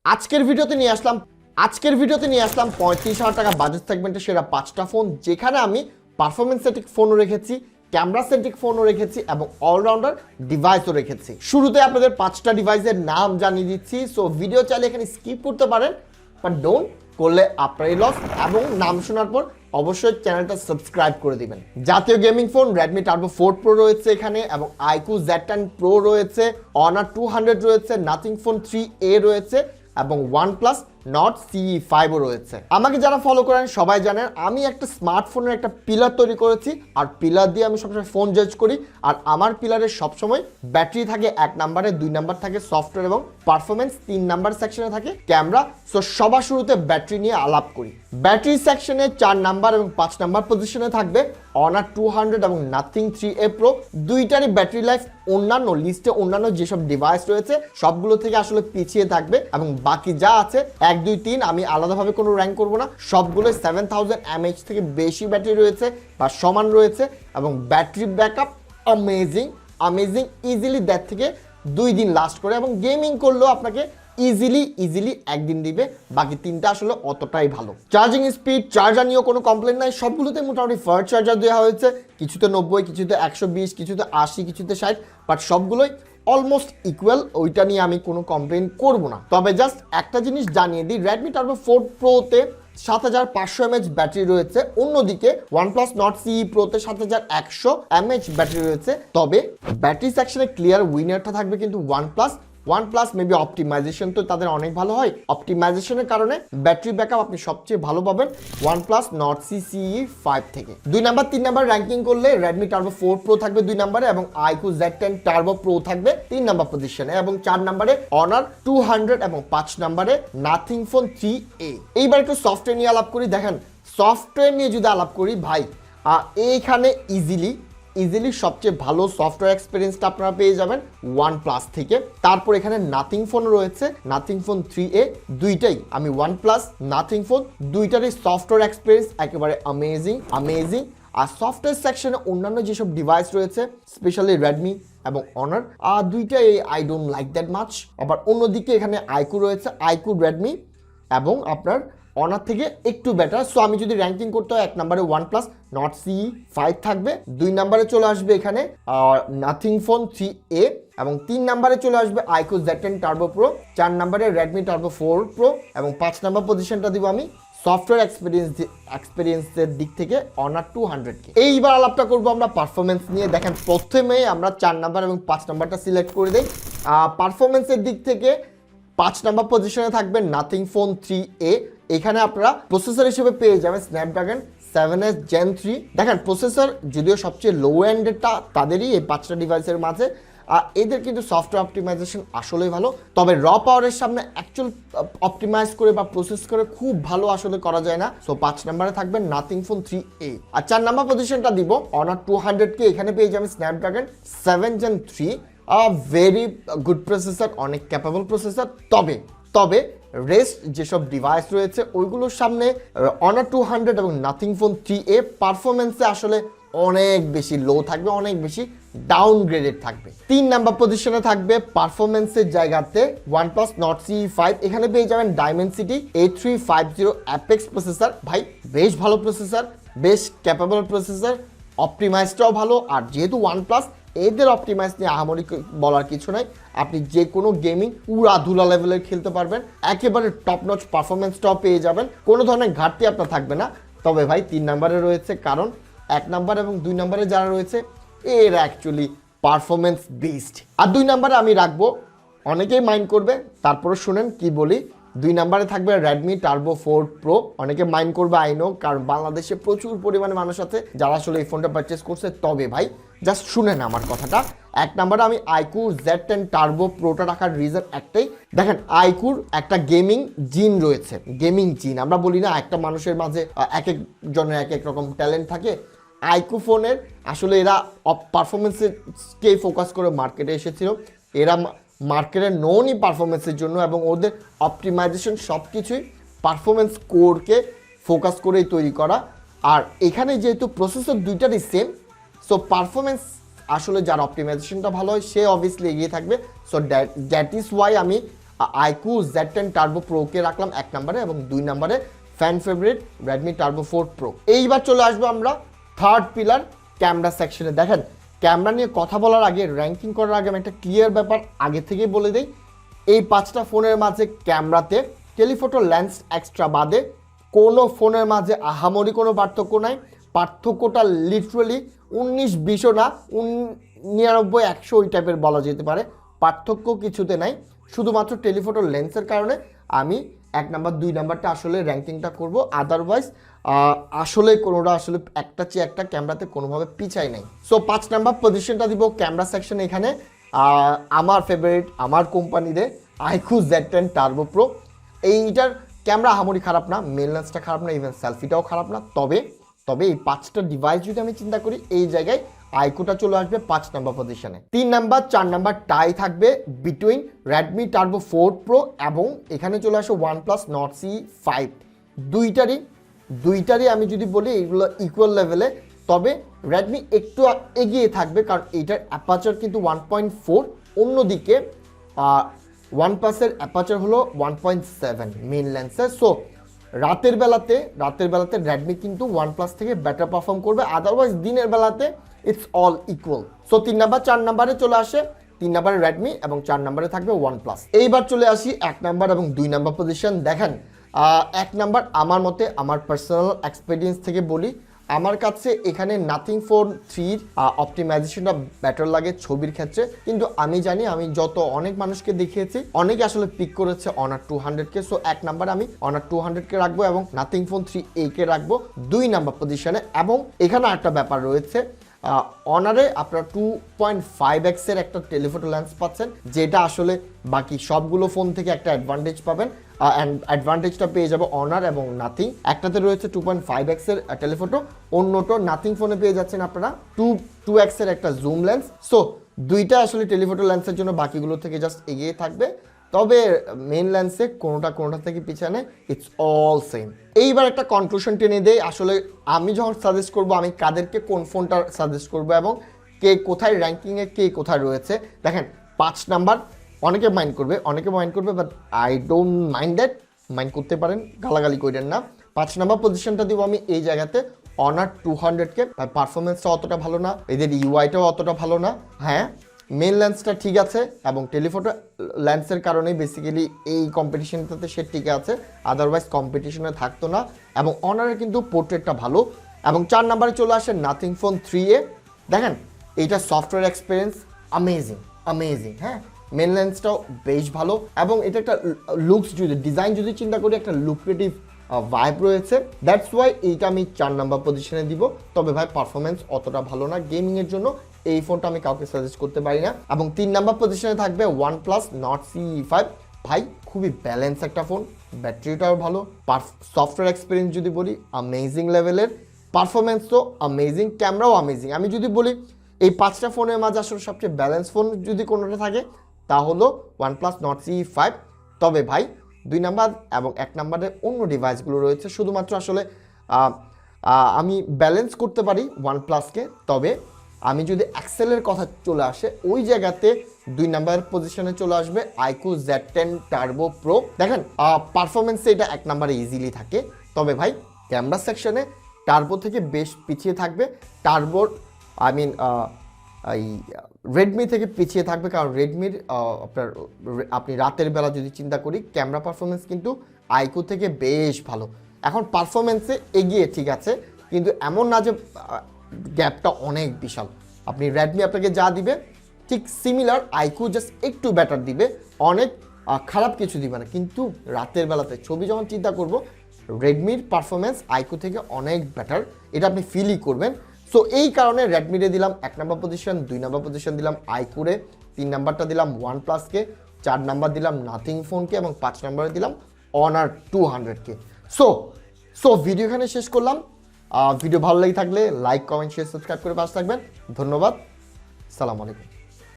আজকের ভিডিওতে নিয়ে আসলাম 35,000 টাকা বাজেট সেগমেন্টে সেরা 5টা ফোন, যেখানে আমি পারফরমেন্স সেন্ট্রিক ফোনও রেখেছি, ক্যামেরা সেন্ট্রিক ফোনও রেখেছি এবং অলরাউন্ডার ডিভাইসও রেখেছি। শুরুতে আপনাদের 5টা ডিভাইসের নাম জানিয়ে দিচ্ছি। সো ভিডিও চাইলে এখানে স্কিপ করতে পারেন, বাট ডোন্ট করলে আপনারই লস। এবং নাম শোনার পর অবশ্যই চ্যানেলটা সাবস্ক্রাইব করে দিবেন। জাতীয় gaming phone Redmi Turbo 4 Pro রয়েছে এখানে, এবং iQOO Z10 Pro রয়েছে, Honor 200 রয়েছে, Nothing Phone 3A রয়েছে এবং OnePlus Nord CE 5 রয়েছে। আমাকে যারা ফলো করেন সবাই জানেন আমি একটা স্মার্টফোনের একটা পিলার তৈরি করেছি, আর পিলার দিয়ে আমি সবসময় ফোন জাজ করি। আর আমার পিলারের সবসময় ব্যাটারি থাকে 1 নম্বরে, 2 নাম্বার থাকে সফটওয়্যার এবং পারফরমেন্স, 3 নাম্বার সেকশনে থাকে ক্যামেরা। সো সবার শুরুতে ব্যাটারি নিয়ে আলাপ করি। ব্যাটারি সেকশনে 4 নাম্বার এবং 5 নাম্বার পজিশনে থাকবে Honor 200 এবং Nothing 3A Pro। দুইটারই ব্যাটারি লাইফ অন্যান্য লিস্টে অন্যান্য যেসব ডিভাইস রয়েছে সবগুলো থেকে আসলে পিছিয়ে থাকবে, এবং বাকি যা আছে 1, 2, 3 আমি আলাদাভাবে কোনো র্যাঙ্ক করব না। সবগুলো 7000 mAh থেকে বেশি ব্যাটারি রয়েছে বা সমান রয়েছে, এবং ব্যাটারি ব্যাকআপ অ্যামেজিং, ইজিলি 1.5 থেকে 2 দিন লাস্ট করে, এবং গেমিং করলেও আপনাকে ইজিলি একদিন দিবে। বাকি 3টা আসলে অতটাই ভালো। চার্জিং স্পিড, চার্জার নিয়েও কোনো কমপ্লেন নাই। সবগুলোতে মোটামুটি ফাস্ট চার্জার দেওয়া হয়েছে, কিছুতে 90, কিছুতে 120, কিছুতে 80, কিছুতে 60, বাট সবগুলোই অলমোস্ট ইকুয়াল। ওইটা নিয়ে আমি কোনো কমপ্লেন করব না। তবে জাস্ট একটা জিনিস জানিয়ে দিই, Redmi Turbo 4 Proতে 7500 mAh ব্যাটারি রয়েছে, অন্যদিকে OnePlus Nord CE Proতে 7100 mAh battery রয়েছে। তবে ব্যাটারি সেকশনে ক্লিয়ার উইনারটা থাকবে কিন্তু OnePlus মেবি অপটিমাইজেশন তো তাদের অনেক ভালো হয়, অপটিমাইজেশনের কারণে ব্যাটারি ব্যাকআপ আপনি সবচেয়ে ভালো পাবেন OnePlus Nord CE 5 থেকে। 2 নাম্বার 3 নাম্বার র্যাঙ্কিং করলে Redmi Turbo 4 Pro থাকবে 2 নম্বরে, এবং iQOO Z10 Turbo Pro থাকবে 3 নাম্বার পজিশনে, এবং 4 নম্বরে Honor 200 এবং 5 নম্বরে Nothing Phone 3A। এইবার একটু সফটওয়্যার নিয়ে আলাপ করি। দেখেন, সফটওয়্যার নিয়ে যদি আলাপ করি ভাই, এইখানে ইজিলি সবচেয়ে ভালো সফটওয়্যার এক্সপিরিয়েন্সটা আপনারা পেয়ে যাবেন OnePlus থেকে। তারপর এখানে Nothing Phone রয়েছে, Nothing Phone 3A। দুইটাই আমি OnePlus Nothing Phone দুইটারই সফটওয়্যার এক্সপিরিয়েন্স একেবারে অ্যামেজিং। আর সফটওয়্যার সেকশনে অন্যান্য যেসব ডিভাইস রয়েছে স্পেশালি Redmi এবং Honor, দুইটাই I don't like that much. আবার অন্যদিকে এখানে iQOO রয়েছে, iQOO Redmi এবং আপনার Honor থেকে একটু বেটার। সো আমি যদি র্যাঙ্কিং করতে হয়, 1 নম্বরে OnePlus Nord CE 5 থাকবে, 2 নম্বরে চলে আসবে এখানে Nothing Phone 3A, এবং 3 নম্বরে চলে আসবে iQOO Z10 Turbo Pro, 4 নম্বরে Redmi Turbo 4 Pro, এবং 5 নম্বর পজিশনটা দিব আমি সফটওয়্যার এক্সপিরিয়েন্সের দিক থেকে Honor 200 কে। এইবার আলাপটা করবো আমরা পারফরমেন্স নিয়ে। দেখেন, প্রথমে আমরা 4 নাম্বার এবং 5 নাম্বারটা সিলেক্ট করে দেই। পারফরমেন্সের দিক থেকে 5 নাম্বার পজিশনে থাকবে Nothing Phone 3A। এখানে আপনারা প্রসেসর হিসেবে পেয়ে যাবেন Snapdragon 7S Gen 3। দেখেন, প্রসেসর যদিও সবচেয়ে লো এন্ডেরটা তাদেরই এই 5টা ডিভাইসের মাঝে, এদের কিন্তু সফটওয়্যার অপটিমাইজেশন আসলেই ভালো। তবে র পাওয়ারের সামনে অ্যাকচুয়াল অপটিমাইজ করে বা প্রসেস করে খুব ভালো আসলে করা যায় না। সো 5 নম্বরে থাকবে Nothing Phone 3A। আর 4 নম্বর পজিশনটা দিব Honor 200 কে। এখানে পেয়ে যাবেন Snapdragon 7 Gen 3, very good processor, অনেক ক্যাপেবল প্রসেসর। তবে রেস্ট যেসব ডিভাইস রয়েছে ওইগুলোর সামনে Honor 200 এবং Nothing Phone 3A পারফরমেন্সে আসলে অনেক বেশি লো থাকবে, অনেক বেশি ডাউনগ্রেডেড থাকবে। 3 নাম্বার পজিশনে থাকবে পারফরমেন্সের জায়গাতে OnePlus Nord CE 5। এখানে পেয়ে যাবেন Dimensity A350 Apex প্রসেসর। ভাই বেশ ভালো প্রসেসর, বেশ ক্যাপেবল প্রসেসর, অপটিমাইজটাও ভালো। আর যেহেতু OnePlus, এদের অপটিমাইজ নিয়ে আহামরি বলার কিছু নাই। আপনি যে কোনো গেমিং উড়াধুলা লেভেলের খেলতে পারবেন, একেবারে টপ নচ পারফরমেন্সটাও পেয়ে যাবেন, কোনো ধরনের ঘাটতি আপনার থাকবে না। তবে ভাই 3 নম্বরে রয়েছে, কারণ 1 নম্বর এবং 2 নম্বরে যারা রয়েছে এর অ্যাকচুয়ালি পারফরমেন্স বেসড। আর 2 নম্বরে আমি রাখবো, অনেকেই মাইন্ড করবে, তারপরে শুনেন কি বলি। 2 নম্বরে থাকবে Redmi Turbo 4 Pro। অনেকে মাইন্ড করবে আইনো, কারণ বাংলাদেশে প্রচুর পরিমাণে মানুষ আছে যারা আসলে এই ফোনটা পারচেস করছে। তবে ভাই জাস্ট শুনেন আমার কথাটা। 1 নম্বরে আমি iQOO Z10 Turbo Proটা রাখার রিজন একটাই। দেখেন, iQOOর একটা গেমিং জিন রয়েছে, গেমিং জিন আমরা বলি না, একটা মানুষের মাঝে এক জনের এক এক রকম ট্যালেন্ট থাকে। iQOO ফোনের আসলে এরা পারফরমেন্সকে ফোকাস করে মার্কেটে এসেছিল। এরা মার্কেটে নোনই পারফরমেন্সের জন্য, এবং ওদের অপটিমাইজেশন সব কিছুই পারফরমেন্স কোরকে ফোকাস করেই তৈরি করা। আর এখানে যেহেতু প্রসেসর দুইটারই সেম, সো পারফরমেন্স আসলে যার অপটিমাইজেশনটা ভালো হয় সে অবভিয়াসলি এগিয়ে থাকবে। সো দ্যাট ইজ ওয়াই আমি আইকিউ Z10 টার্বো প্রোকে রাখলাম 1 নম্বরে এবং 2 নম্বরে fan favourite Redmi turbo 4 pro. এইবার চলে আসবো আমরা থার্ড পিলার ক্যামেরা সেকশনে। দেখেন ক্যামেরা নিয়ে কথা বলার আগে, র্যাঙ্কিং করার আগে আমি একটা ক্লিয়ার ব্যাপার আগে থেকেই বলে দিই, এই 5টা ফোনের মাঝে ক্যামেরাতে টেলিফটো লেন্স এক্সট্রা বাদে কোনো ফোনের মাঝে আহামরি কোনো পার্থক্য নাই। পার্থক্যটা লিটারালি 19-20ও না, 99-100 ওই টাইপের বলা যেতে পারে। পার্থক্য কিছুতে নাই, শুধুমাত্র টেলিফটো লেন্সের কারণে আমি 1 নাম্বার 2 নাম্বারটা আসলে র্যাঙ্কিংটা করব। আদারওয়াইজ আসলে কোনোটা আসলে একটা চেয়ে একটা ক্যামেরাতে কোনোভাবে পিছাই নাই। সো 5 নাম্বার পজিশনটা দিব ক্যামেরা সেকশনে। এখানে আমার ফেভারিট, আমার কোম্পানিতে আইকিউ Z10 টার্বো প্রো। এইটার ক্যামেরা আহামরি খারাপ না, মেন লেন্সটা খারাপ না, ইভেন সেলফিটাও খারাপ না। তবে এই 5টা ডিভাইস যদি আমি চিন্তা করি, এই জায়গায় আইকিউটা চলে আসবে 5 নাম্বার পজিশনে। 3 নাম্বার 4 নাম্বার টাই থাকবে বিটুইন রেডমি টার্বো 4 প্রো এবং এখানে চলে আসে OnePlus Nord CE5। দুইটারই আমি যদি বলি এগুলো ইকুয়াল লেভেলে, তবে রেডমি একটু এগিয়ে থাকবে কারণ এইটার অ্যাপাচার কিন্তু 1.4, অন্যদিকে OnePlus-এর অ্যাপাচার হলো 1.7 মেইন লেন্সের। সো রাতের বেলাতে রেডমি কিন্তু OnePlus থেকে বেটার পারফর্ম করবে, আদারওয়াইজ দিনের বেলাতে it's all equal. So 3 number 4 নাম্বারে চলে আসে 3 নাম্বারে রেডমি এবং 4 নাম্বারে থাকবে OnePlus। এইবার চলে আসি 1 নাম্বার এবং 2 নাম্বার পজিশন। দেখেন 1 নাম্বার আমার মতে, আমার পার্সোনাল এক্সপিরিয়েন্স থেকে বলি, আমার কাছে এখানে নাথিং ফোন 3 অপটিমাইজেশনটা বেটার লাগে ছবির ক্ষেত্রে। কিন্তু আমি জানি, আমি যত অনেক মানুষকে দেখিয়েছি, অনেকে আসলে পিক করেছে অনার 200 কে। সো 1 নাম্বার আমি অনার 200 কে রাখবো এবং নাথিং ফোন 3A কে রাখবো 2 নাম্বার পজিশনে। এবং এখানে একটা ব্যাপার রয়েছে, অনারে আপনারা 2.5x এর একটা টেলিফটো লেন্স পাচ্ছেন, যেটা আসলে বাকি সবগুলো ফোন থেকে একটা অ্যাডভান্টেজ পাবেন। অ্যাডভান্টেজটা পেয়ে যাবে অনার এবং নাথিং। একটাতে রয়েছে 2.5x এর টেলিফটো, অন্যটা নাথিং ফোনে পেয়ে যাচ্ছেন আপনারা 2x এর একটা জুম লেন্স। সো দুইটা আসলে টেলিফটো লেন্সের জন্য বাকিগুলো থেকে জাস্ট এগিয়ে থাকবে, তবে মেইন লেন্সে কোনোটা থেকে পিছনে ইটস অল সেম। এইবার একটা কনক্লুশন টেনে দেই, আসলে আমি যখন সাজেস্ট করব আমি কাদেরকে কোন ফোনটা সাজেস্ট করব এবং কে কোথায় র্যাঙ্কিংয়ে কে কোথায় রয়েছে। দেখেন 5 নাম্বার অনেকে মাইন্ড করবে, but I don't mind that. Mind করতে পারেন, গালাগালি করেন না। 5 নাম্বার পজিশনটা দিব আমি এই জায়গাতে অনার 200 কে। পারফরমেন্সটা অতটা ভালো না, এদের ইউআইটাও অতটা ভালো না। হ্যাঁ, মেন লেন্সটা ঠিক আছে এবং টেলিফটো লেন্সের কারণেই বেসিক্যালি এই কম্পিটিশনটাতে সে টিকে আছে, আদারওয়াইজ কম্পিটিশনে থাকতো না। এবং অনারের কিন্তু পোর্ট্রেটটা ভালো। এবং 4 নাম্বারে চলে আসে নাথিং ফোন 3A। দেখেন এইটা সফটওয়্যার এক্সপিরিয়েন্স অ্যামেজিং। হ্যাঁ, মেন লেন্সটাও বেশ ভালো এবং এটা একটা লুকস, যদি ডিজাইন যদি চিন্তা করি, একটা লুক্রেটিভ ভাইব রয়েছে। দ্যাটস ওয়াই এইটা আমি 4 নাম্বার পজিশনে দিব। তবে ভাই পারফরমেন্স অতটা ভালো না গেমিংয়ের জন্য, এই ফোনটা আমি কাউকে সাজেস্ট করতে পারি না। এবং 3 নাম্বার পজিশনে থাকবে OnePlus Nord CE5। ভাই খুবই ব্যালেন্স একটা ফোন, ব্যাটারিটাও ভালো, সফটওয়্যার এক্সপিরিয়েন্স যদি বলি অ্যামেজিং লেভেলের, পারফরমেন্স তো অ্যামেজিং, ক্যামেরাও অ্যামেজিং। আমি যদি বলি এই 5টা ফোনের মাঝে আসলে সবচেয়ে ব্যালেন্স ফোন যদি কোনোটা থাকে তা হলো OnePlus Nord CE5। তবে ভাই 2 নাম্বার এবং 1 নাম্বারে অন্য ডিভাইসগুলো রয়েছে, শুধুমাত্র আসলে আমি ব্যালেন্স করতে পারি OnePlus-কে। তবে আমি যদি এক্সেলের কথা চলে আসে, ওই জায়গাতে 2 নাম্বার পজিশনে চলে আসবে আইকিউ Z10 টার্বো প্রো। দেখেন পারফরমেন্সে এটা 1 নাম্বারে ইজিলি থাকে। তবে ভাই ক্যামেরা সেকশনে টার্বো থেকে বেশ পিছিয়ে থাকবে, টার্বোর এই রেডমি থেকে পিছিয়ে থাকবে। কারণ রেডমির আপনি রাতের বেলা যদি চিন্তা করি, ক্যামেরা পারফরমেন্স কিন্তু আইকিউ থেকে বেশ ভালো। এখন পারফরমেন্সে এগিয়ে ঠিক আছে, কিন্তু এমন না যে গ্যাপটা অনেক বিশাল। আপনি রেডমি আপনাকে যা দিবে ঠিক সিমিলার, আইকিউ জাস্ট একটু বেটার দিবে, অনেক খারাপ কিছু দিবে না। কিন্তু রাতের বেলাতে ছবি যখন চিন্তা করব, রেডমির পারফরমেন্স আইকিউ থেকে অনেক বেটার, এটা আপনি ফিলই করবেন। সো এই কারণে রেডমিরে দিলাম 1 নাম্বার পজিশন, 2 নাম্বার পজিশন দিলাম আইকিউরে, 3 নাম্বারটা দিলাম OnePlus-কে, 4 নাম্বার দিলাম নাথিং ফোনকে এবং 5 নাম্বারে দিলাম অনার 200-কে। সো ভিডিও এখানে শেষ করলাম। ভিডিও ভালো লেগে থাকলে লাইক, কমেন্ট, শেয়ার, সাবস্ক্রাইব করে পাশে থাকবেন। ধন্যবাদ, সালাম আলাইকুম।